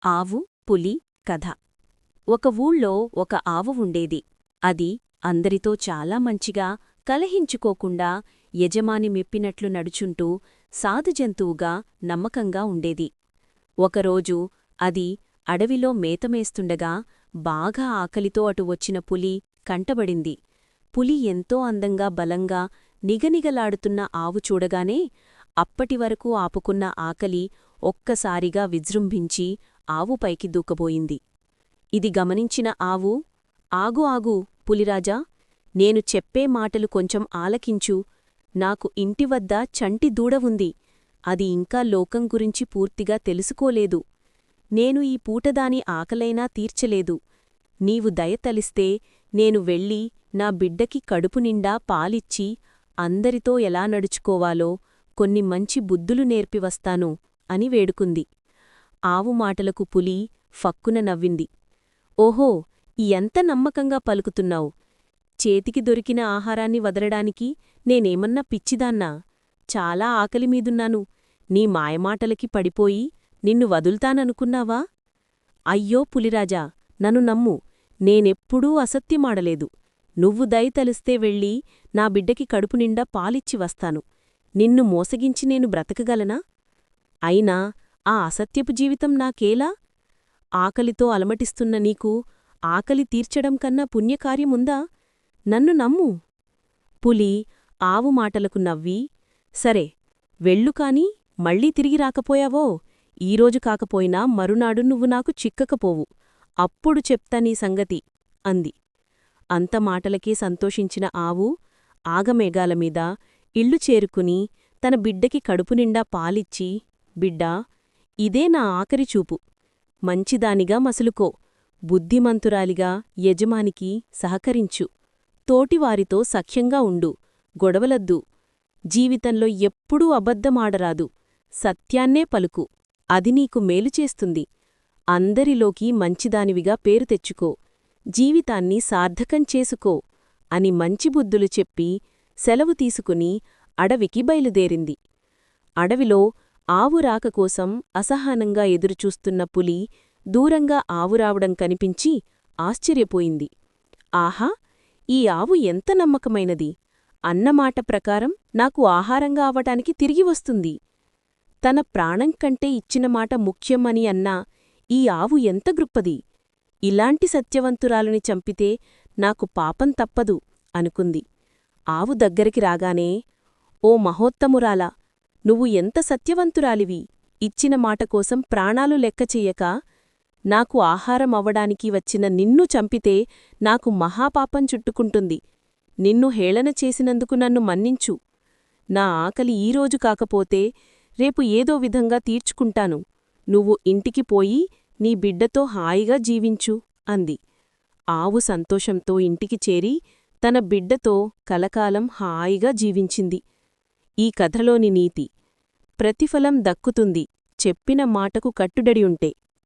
ఆవు పులి కథ. ఒక ఊళ్ళో ఒక ఆవు ఉండేది. అది అందరితో చాలా మంచిగా కలహించుకోకుండా యజమాని మెప్పినట్లు నడుచుంటూ సాధుజంతువుగా నమ్మకంగా ఉండేది. ఒకరోజు అది అడవిలో మేతమేస్తుండగా బాగా ఆకలితో అటు వచ్చిన పులి కంటబడింది. పులి ఎంతో అందంగా బలంగా నిగనిగలాడుతున్న ఆవు చూడగానే అప్పటివరకు ఆపుకున్న ఆకలి ఒక్కసారిగా విజృంభించి ఆవుపైకి దూకబోయింది. ఇది గమనించిన ఆవు, ఆగు ఆగు పులిరాజా, నేను చెప్పే మాటలు కొంచెం ఆలకించు. నాకు ఇంటివద్ద చంటి దూడ ఉంది. అది ఇంకా లోకం గురించి పూర్తిగా తెలుసుకోలేదు. నేను ఈ పూటదాని ఆకలైనా తీర్చలేదు. నీవు దయతలిస్తే నేను వెళ్ళి నా బిడ్డకి కడుపునిండా పాలిచ్చి అందరితో ఎలా నడుచుకోవాలో కొన్ని మంచి బుద్ధులు నేర్పివస్తాను అని వేడుకుంది. ఆవు మాటలకు పులి ఫక్కున నవ్వింది. ఓహో, ఎంత నమ్మకంగా పలుకుతున్నావు. చేతికి దొరికిన ఆహారాన్ని వదలడానికి నేనేమన్నా పిచ్చిదాన్నా? చాలా ఆకలిమీదున్నాను. నీ మాయమాటలకి పడిపోయి నిన్ను వదుల్తాననుకున్నావా? అయ్యో పులిరాజా, నన్ను నమ్ము, నేనెప్పుడూ అసత్యమాడలేదు. నువ్వు దయతలిస్తే వెళ్ళి నా బిడ్డకి కడుపునిండా పాలిచ్చి వస్తాను. నిన్ను మోసగించి నేను బ్రతకగలనా? అయినా ఆ అసత్యపు జీవితం నాకేలా? ఆకలితో అలమటిస్తున్న నీకు ఆకలి తీర్చడం కన్నా పుణ్యకార్యముందా? నన్ను నమ్ము. పులి ఆవు మాటలకు నవ్వి, సరే వెళ్ళుకాని మళ్ళీ తిరిగి రాకపోయావో, ఈరోజు కాకపోయినా మరునాడు నువ్వు నాకు చిక్కకపోవు. అప్పుడు చెప్తా నీ సంగతి అంది. అంత మాటలకే సంతోషించిన ఆవు ఆగమేఘాలమీద ఇల్లు చేరుకుని తన బిడ్డకి కడుపునిండా పాలిచ్చి, బిడ్డా, ఇదే నా ఆఖరిచూపు. మంచిదానిగా మసులుకో. బుద్ధిమంతురాలిగా యజమానికి సహకరించు. తోటివారితో సఖ్యంగా ఉండు. గొడవలద్దు. జీవితంలో ఎప్పుడూ అబద్ధమాడరాదు. సత్యాన్నే పలుకు. అది నీకు మేలుచేస్తుంది. అందరిలోకి మంచిదానివిగా పేరు తెచ్చుకో. జీవితాన్ని సార్థకం చేసుకో అని మంచి బుద్ధులు చెప్పి సెలవు తీసుకుని అడవికి బయలుదేరింది. అడవిలో ఆవు రాకకోసం అసహనంగా ఎదురుచూస్తున్న పులి దూరంగా ఆవురావడం కనిపించి ఆశ్చర్యపోయింది. ఆహా, ఈ ఆవు ఎంత నమ్మకమైనది! అన్నమాట ప్రకారం నాకు ఆహారంగా అవటానికి తిరిగి వస్తుంది. తన ప్రాణం కంటే ఇచ్చిన మాట ముఖ్యం అని అన్నా ఈ ఆవు ఎంత గృప్పది! ఇలాంటి సత్యవంతురాలుని చంపితే నాకు పాపం తప్పదు అనుకుంది. ఆవు దగ్గరికి రాగానే, ఓ మహోత్తమురాలా, నువ్వు ఎంత సత్యవంతురాలివి! ఇచ్చిన మాటకోసం ప్రాణాలు లెక్కచెయ్యక నాకు ఆహారం అవ్వడానికి వచ్చిన నిన్ను చంపితే నాకు మహాపాపం చుట్టుకుంటుంది. నిన్ను హేళన చేసినందుకు నన్ను మన్నించు. నా ఆకలి ఈరోజు కాకపోతే రేపు ఏదో విధంగా తీర్చుకుంటాను. నువ్వు ఇంటికి పోయి నీ బిడ్డతో హాయిగా జీవించు అంది. ఆవు సంతోషంతో ఇంటికి చేరి తన బిడ్డతో కలకాలం హాయిగా జీవించింది. ఈ కథలోని నీతి: ప్రతిఫలం దక్కుతుంది, చెప్పిన మాటకు కట్టుబడి ఉంటే.